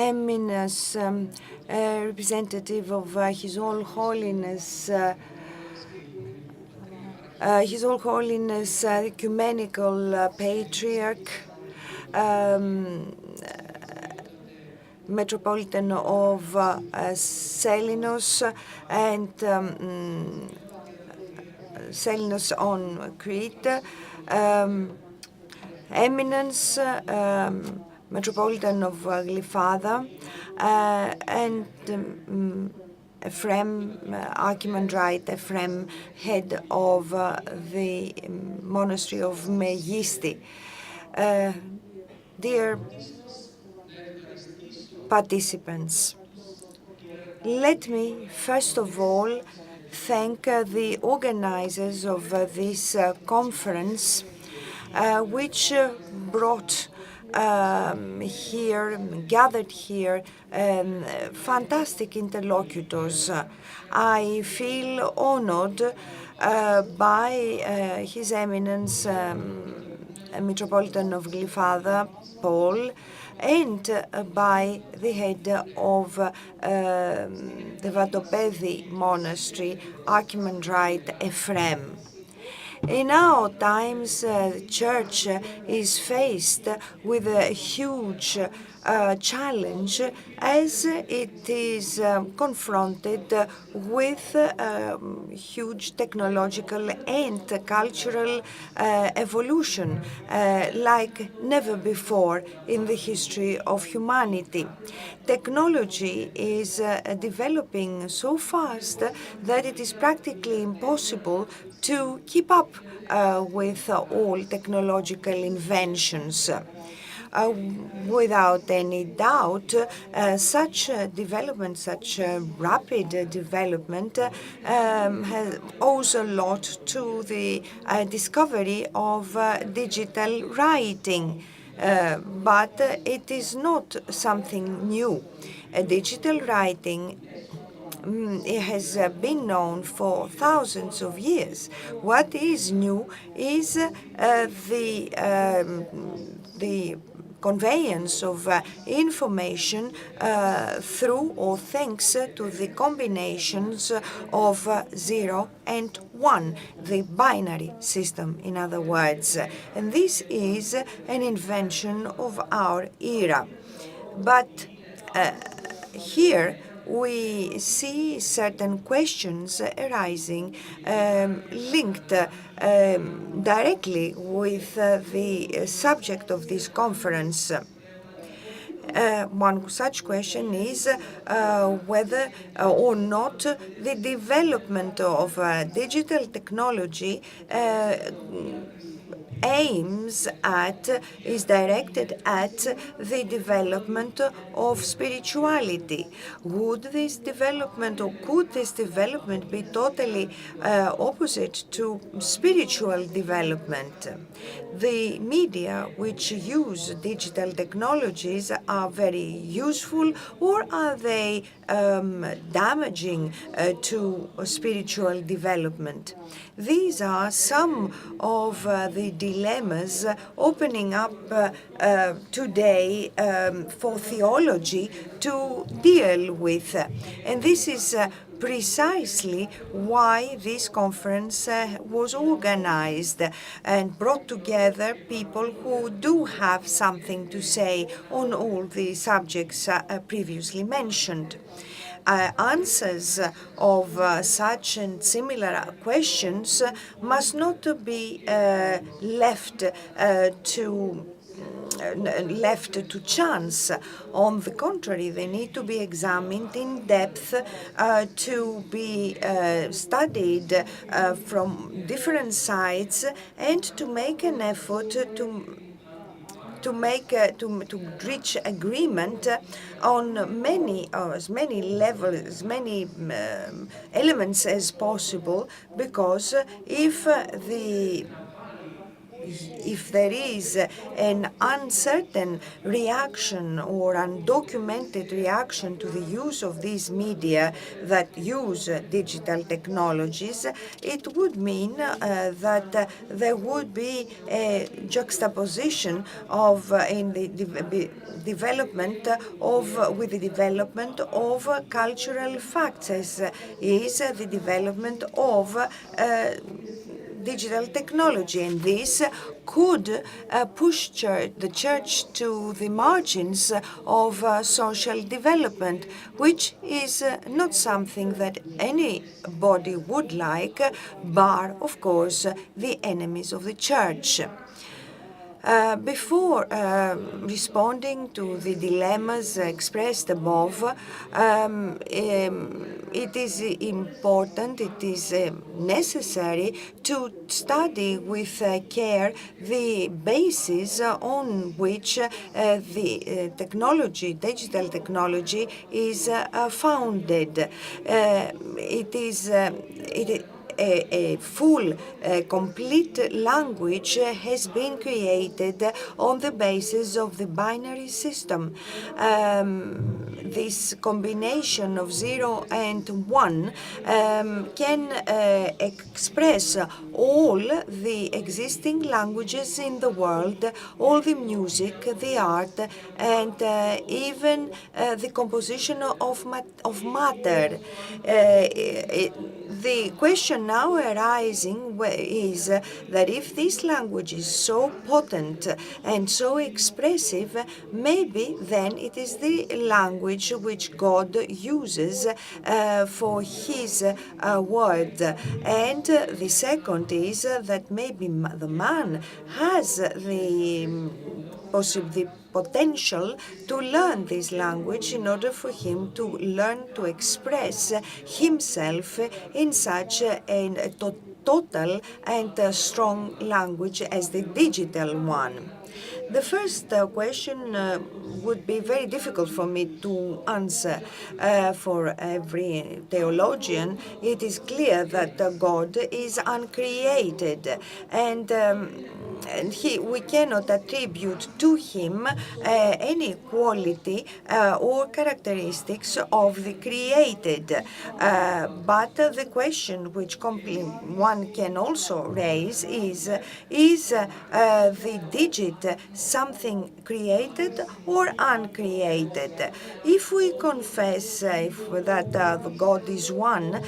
Eminence, representative of His All Holiness, the Ecumenical Patriarch, Metropolitan of Selinos, and Selinos on Crete, Eminence, Metropolitan of Glyfada, and Ephraim, Archimandrite Ephraim, head of the monastery of Megisti. Dear participants, let me first of all thank the organizers of this conference, which brought gathered here fantastic interlocutors. I feel honored by His Eminence Metropolitan of Glyfada, Paul, and by the head of the Vadopedi Monastery, Archimandrite Ephraim. In our times, the Church is faced with a huge challenge as it is confronted with huge technological and cultural evolution like never before in the history of humanity. Technology is developing so fast that it is practically impossible to keep up with all technological inventions. Without any doubt, such development, such rapid development owes a lot to the discovery of digital writing. But it is not something new. Digital writing it has been known for thousands of years. What is new is the conveyance of information through or thanks to the combinations of 0 and 1, the binary system, in other words. And this is an invention of our era. But here we see certain questions arising linked directly with the subject of this conference. One such question is whether or not the development of digital technology is directed at the development of spirituality. Would this development or could this development be totally opposite to spiritual development? The media which use digital technologies are very useful, or are they damaging to spiritual development? These are some of the dilemmas opening up today for theology to deal with. And this is precisely why this conference was organized and brought together people who do have something to say on all the subjects previously mentioned. Answers of such and similar questions must not be left to chance. On the contrary, they need to be examined in depth, to be studied from different sides, and to make an effort to reach agreement on as many levels, as many elements as possible, because if the if there is an uncertain reaction or undocumented reaction to the use of these media that use digital technologies, it would mean that there would be a juxtaposition of in the development of with the development of cultural facts, as is the development of digital technology, and this could push the church to the margins of social development, which is not something that anybody would like, bar, of course, the enemies of the church. Before responding to the dilemmas expressed above, it is important, it is necessary to study with care the basis on which the technology, digital technology, is founded. It is a full, complete language has been created on the basis of the binary system. This combination of 0 and 1 can express all the existing languages in the world, all the music, the art, and even the composition of matter. The question now arising is that if this language is so potent and so expressive, maybe then it is the language which God uses for His word. And the second is that maybe the man has the potential to learn this language in order for him to learn to express himself in such a total and strong language as the digital one. The first question would be very difficult for me to answer. For every theologian, it is clear that God is uncreated, and we cannot attribute to him any quality or characteristics of the created. But the question which one can also raise is the digit something created or uncreated? If we confess that God is one,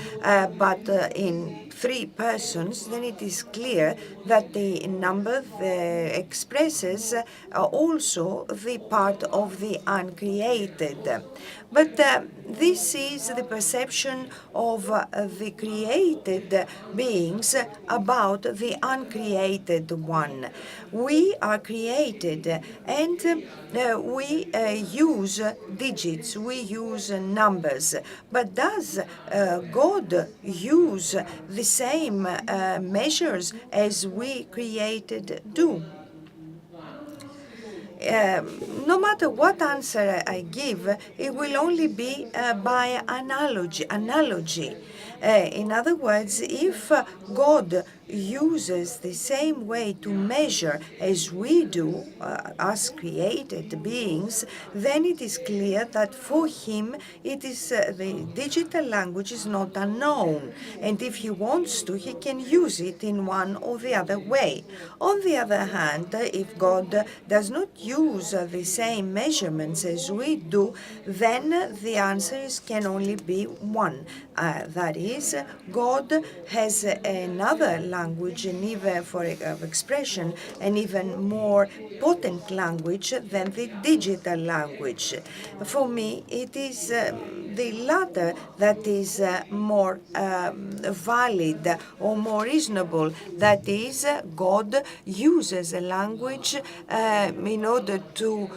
but in three persons, then it is clear that the number expresses also the part of the uncreated. But this is the perception of the created beings about the uncreated one. We are created, and we use digits, we use numbers. But does God use the same measures as we created do? No matter what answer I give, it will only be by analogy. In other words, if God uses the same way to measure as we do, as created beings, then it is clear that for him it is the digital language is not unknown, and if he wants to, he can use it in one or the other way. On the other hand, if God does not use the same measurements as we do, then the answer can only be one. That is, God has another language, and even for expression, an even more potent language than the digital language. For me, it is the latter that is more valid or more reasonable. That is, God uses a language in order to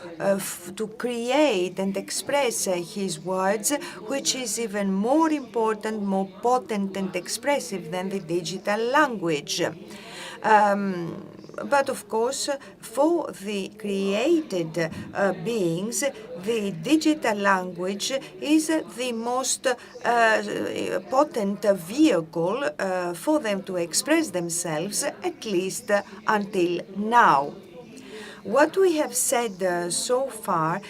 create and express his words, which is even more important, more potent and expressive than the digital language. But of course, for the created beings, the digital language is the most potent vehicle for them to express themselves, at least until now. What we have said so far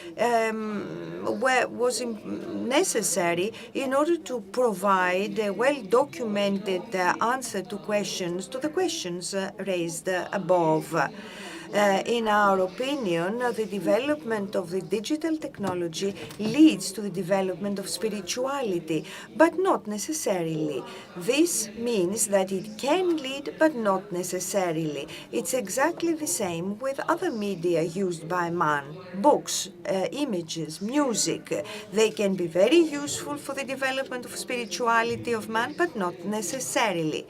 was necessary in order to provide a well-documented answer to the questions raised above. In our opinion, the development of the digital technology leads to the development of spirituality, but not necessarily. This means that it can lead, but not necessarily. It's exactly the same with other media used by man, books, images, music. They can be very useful for the development of spirituality of man, but not necessarily.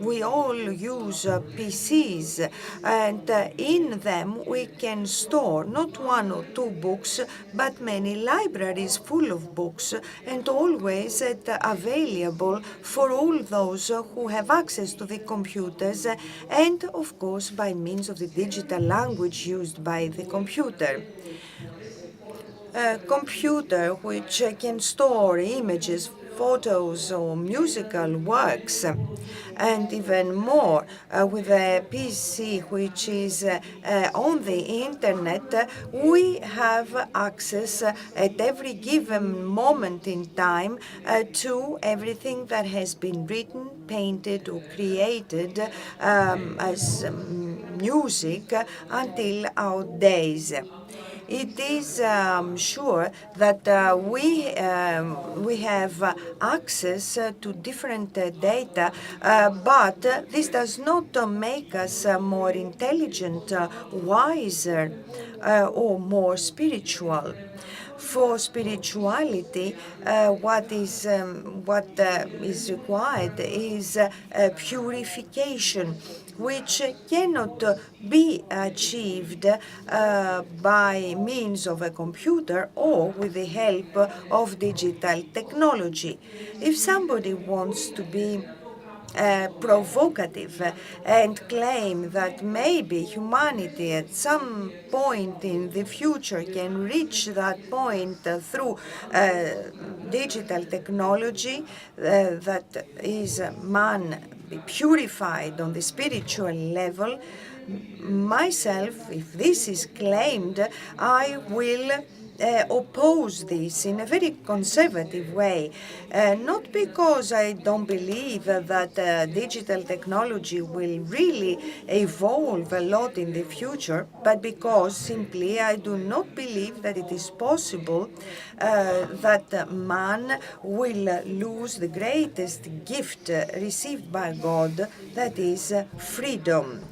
We all use PCs, and in them we can store not one or two books, but many libraries full of books, and always available for all those who have access to the computers, and of course by means of the digital language used by the computer. A computer which can store images, photos or musical works, and even more with a PC which is on the internet, we have access at every given moment in time to everything that has been written, painted or created as music until our days. It is sure that we have access to different data, but this does not make us more intelligent, wiser, or more spiritual. For spirituality, what is required is purification, which cannot be achieved by means of a computer or with the help of digital technology. If somebody wants to be provocative and claim that maybe humanity at some point in the future can reach that point through digital technology, that is man be purified on the spiritual level, myself, if this is claimed, I will oppose this in a very conservative way, not because I don't believe that digital technology will really evolve a lot in the future, but because simply I do not believe that it is possible that man will lose the greatest gift received by God, that is freedom.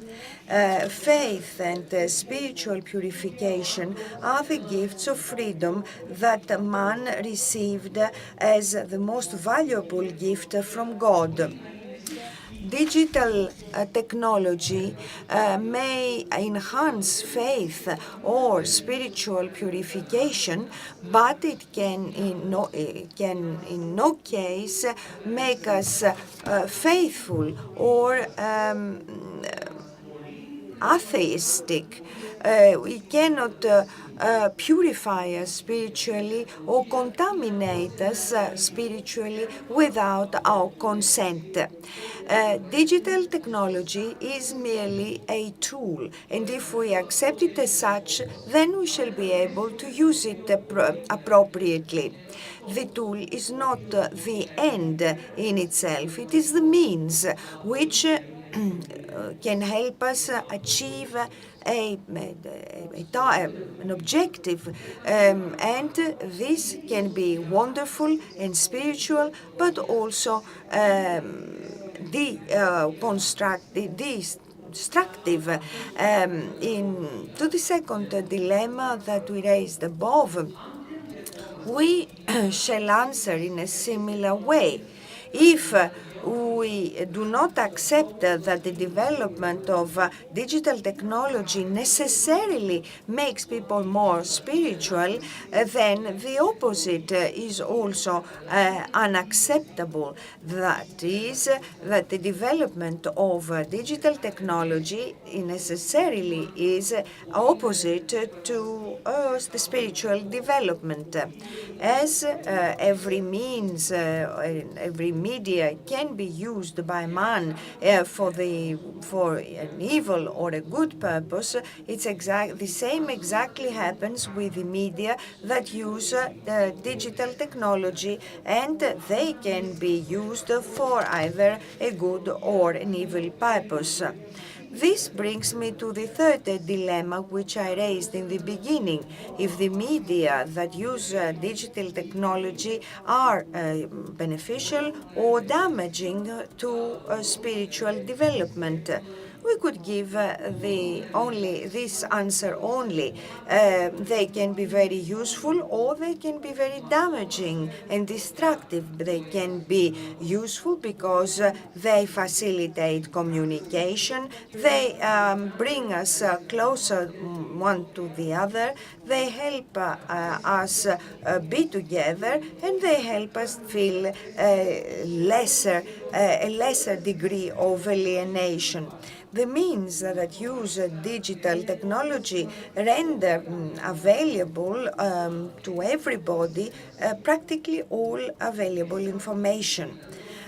Faith and spiritual purification are the gifts of freedom that man received as the most valuable gift from God. Digital technology may enhance faith or spiritual purification, but it can in no case make us faithful or atheistic. We cannot purify us spiritually or contaminate us spiritually without our consent. Digital technology is merely a tool, and if we accept it as such, then we shall be able to use it appropriately. The tool is not the end in itself, it is the means which can help us achieve an objective, and this can be wonderful and spiritual, but also destructive. To the second dilemma that we raised above, we shall answer in a similar way. If we do not accept that the development of digital technology necessarily makes people more spiritual, then the opposite is also unacceptable. That is, that the development of digital technology necessarily is opposite to the spiritual development. As every means, every media can be used by man for an evil or a good purpose, the same exactly happens with the media that use digital technology, and they can be used for either a good or an evil purpose. This brings me to the third dilemma which I raised in the beginning. If the media that use digital technology are beneficial or damaging to spiritual development. We could give this answer only. They can be very useful or they can be very damaging and destructive. They can be useful because they facilitate communication, they bring us closer one to the other, they help us be together, and they help us feel a lesser degree of alienation. The means that use digital technology render available to everybody practically all available information.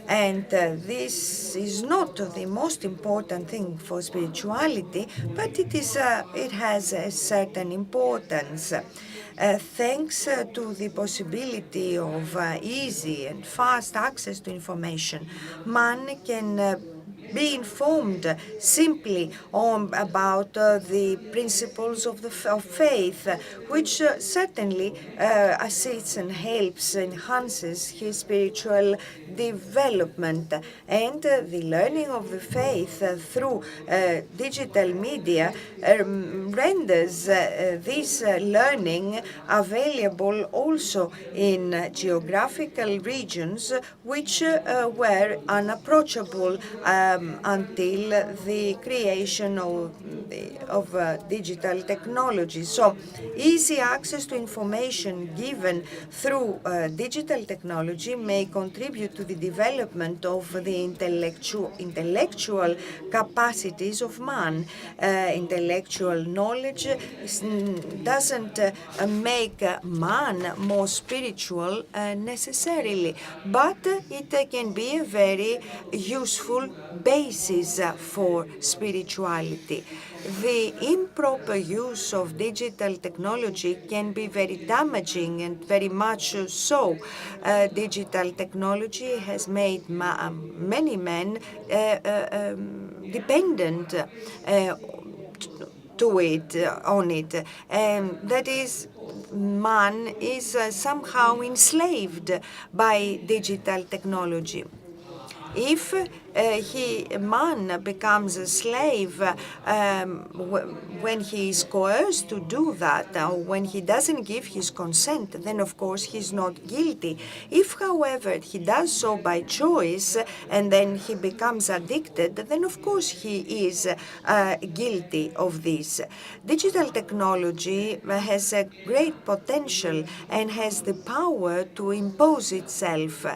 And this is not the most important thing for spirituality, but it has a certain importance. Thanks to the possibility of easy and fast access to information, man can be informed simply about the principles of faith, which certainly assists and helps, enhances his spiritual development. And the learning of the faith through digital media renders this learning available also in geographical regions which were unapproachable until the creation of digital technology. So, easy access to information given through digital technology may contribute to the development of the intellectual capacities of man. Intellectual knowledge doesn't make man more spiritual necessarily, but it can be a very useful basis for spirituality. The improper use of digital technology can be very damaging, and very much so. Digital technology has made many men dependent on it. That is, man is somehow enslaved by digital technology. If man becomes a slave when he is coerced to do that, or when he doesn't give his consent, then of course he's not guilty. If, however, he does so by choice and then he becomes addicted, then of course he is guilty of this. Digital technology has a great potential and has the power to impose itself.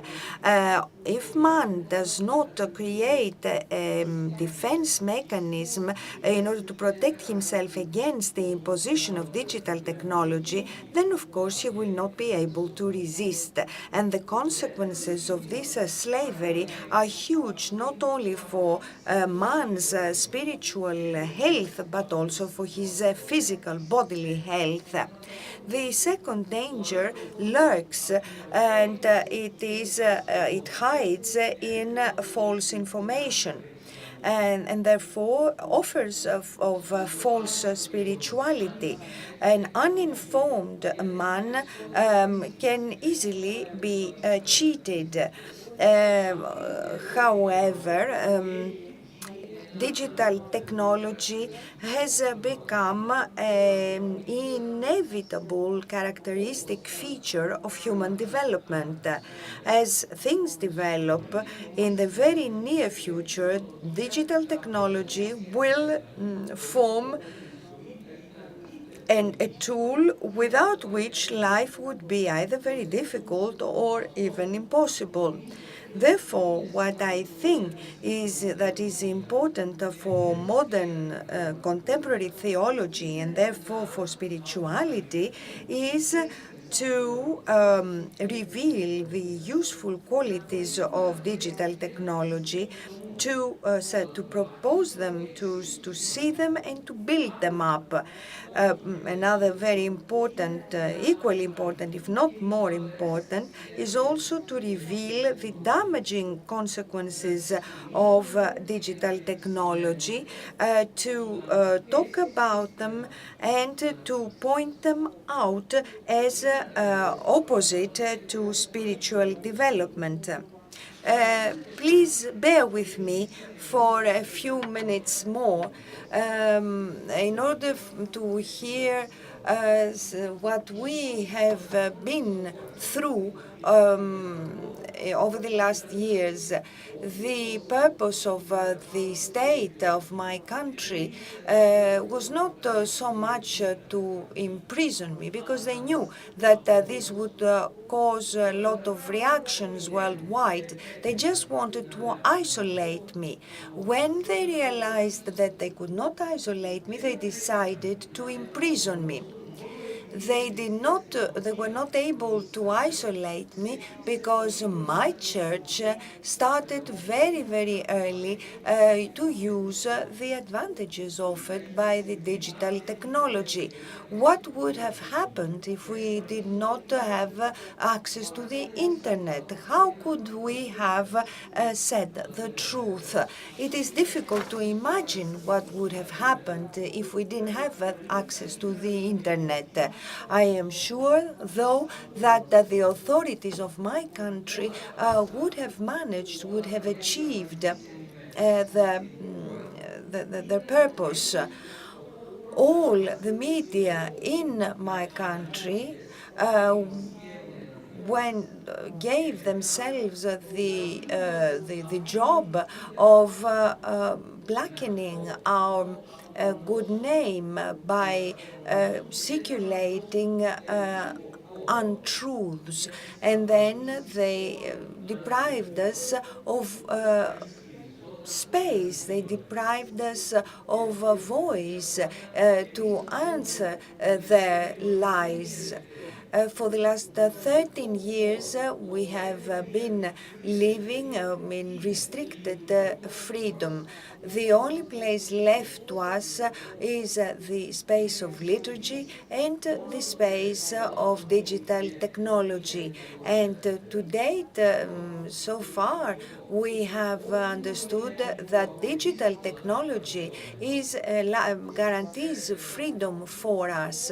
If man does not create a defense mechanism in order to protect himself against the imposition of digital technology, then of course he will not be able to resist. And the consequences of this slavery are huge, not only for man's spiritual health, but also for his physical bodily health. The second danger lurks, and it hides in false information, and therefore offers of false spirituality. An uninformed man can easily be cheated. However, digital technology has become an inevitable characteristic feature of human development. As things develop, in the very near future, digital technology will form and a tool without which life would be either very difficult or even impossible. Therefore, what I think is that is important for modern contemporary theology and therefore for spirituality is to reveal the useful qualities of digital technology, to propose them, to see them, and to build them up. Another very important, equally important, if not more important, is also to reveal the damaging consequences of digital technology, to talk about them and to point them out as opposite to spiritual development. Please bear with me for a few minutes more in order to hear what we have been through over the last years. The purpose of the state of my country was not so much to imprison me, because they knew that this would cause a lot of reactions worldwide. They just wanted to isolate me. When they realized that they could not isolate me, they decided to imprison me. They were not able to isolate me because my church started very, very early to use the advantages offered by the digital technology. What would have happened if we did not have access to the internet? How could we have said the truth? It is difficult to imagine what would have happened if we didn't have access to the internet. I am sure, though, that the authorities of my country would have managed, would have achieved the purpose. All the media in my country when gave themselves the job of blackening our good name by circulating untruths, and then they deprived us of space. They deprived us of a voice to answer their lies. For the last 13 years, we have been living in restricted freedom. The only place left to us is the space of liturgy and the space of digital technology. And to date, so far, we have understood that digital technology guarantees freedom for us.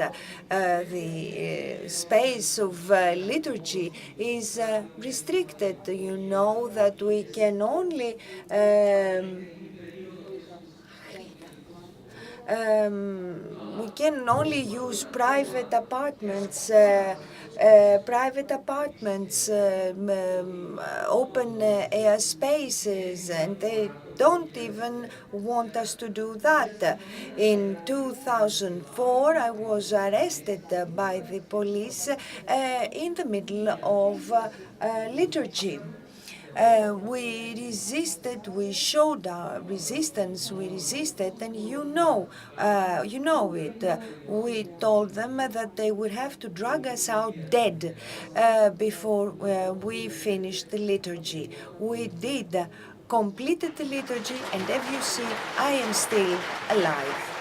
The space of liturgy is restricted. You know that we can only use private apartments, open air spaces, and they don't even want us to do that. In 2004, I was arrested by the police in the middle of liturgy. We resisted, we showed our resistance, we resisted, and you know it. We told them that they would have to drag us out dead before we finished the liturgy. We did, completed the liturgy, and as you see, I am still alive.